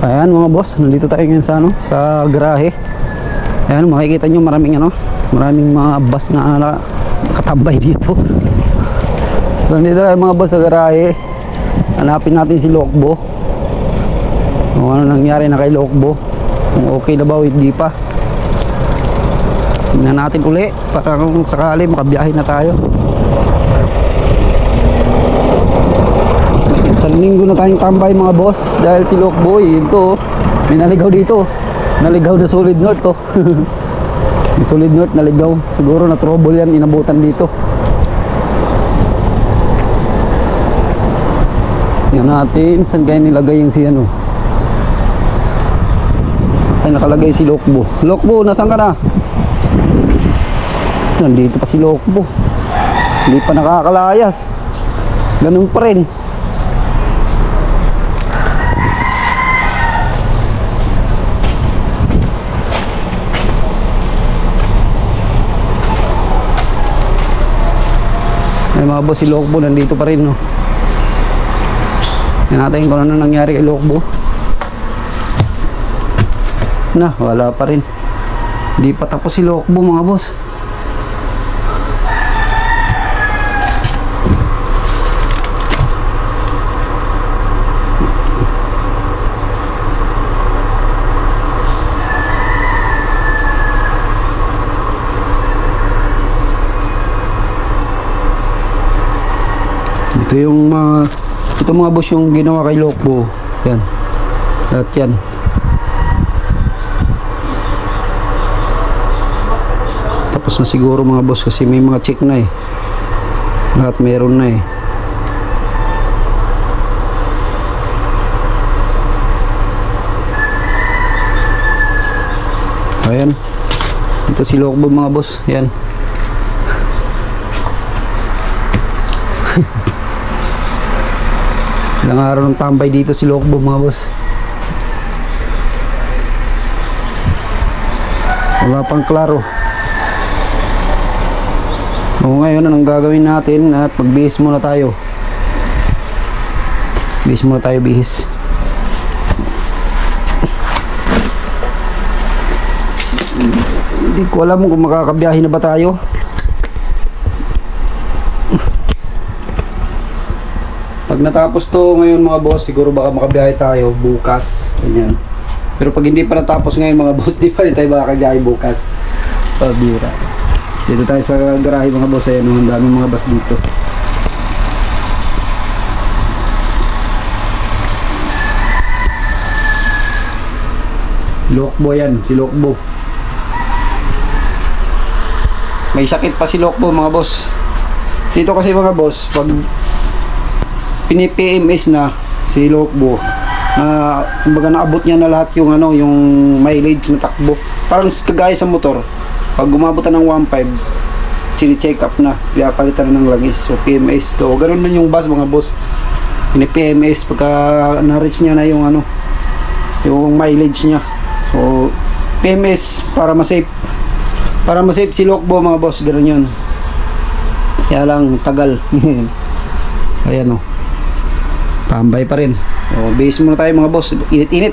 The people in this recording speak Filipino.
Ayan mga boss, nandito tayo ngayon sa sa garahe. Ayan, makikita nyo maraming mga bus na nakatambay dito. So nandito tayo mga boss sa garahe. Hanapin natin si Lokbo. Kung ano nangyari na kay Lokbo, kung okay na ba o hindi pa. Tingnan natin uli para kung sakali makabiyahe na tayo. Isang linggo na tayong tambay mga boss dahil si Lokbo ito, may naligaw dito. Naligaw na Solid North to. Yung Solid North naligaw. Siguro na trouble yan, inabutan dito. Tingnan natin saan kaya nilagay yung si ano. Ay, nakalagay si Lokbo. Lokbo, nasaan ka na? Nandito pa si Lokbo. Hindi pa nakakalayas. Ganun pa rin. Ay mga boss, si Lokbo nandito pa rin, no. Tingnan natin kung ano nangyari kay Lokbo. Na, wala pa rin. Hindi pa tapos si Lokbo mga boss. Ito mga boss yung ginawa kay Lokbo. Yan. Lahat yan. Tapos na siguro mga boss kasi may mga check na eh. Lahat meron na eh. Ayan. Ito si Lokbo mga boss. Yan. Ilang araw ng tambay dito si Lokbo mga boss. Wala pang klaro. O ngayon anong gagawin natin at magbihis muna tayo. Bihis muna tayo, bihis. Hindi ko alam kung makakabiyahe na ba tayo. Pag natapos to ngayon mga boss, siguro baka makabiyahe tayo bukas. Ganyan. Pero pag hindi pa natapos ngayon mga boss, di pa rin tayo makakabiyahe bukas. Pabira. Dito tayo sa garahe mga boss. Ayan, ang daming mga bus dito. Lokbo yan, si Lokbo. May sakit pa si Lokbo mga boss. Dito kasi mga boss, pag pini-PMS na si Lokbo, kumbaga naabot niya na lahat yung yung mileage na takbo. Parang kagaya sa motor, pag gumabutan ng 1.5, chini-check up na, palitan na ng langis. So PMS to. Ganun din yung bus mga boss. Pini-PMS pagka na-reach niya na yung yung mileage niya. So PMS para ma-safe. Para ma-safe si Lokbo mga boss, ganun yun. Kaya lang tagal. Ayan o. Tambay pa rin. So, base muna tayo mga boss. Init-init.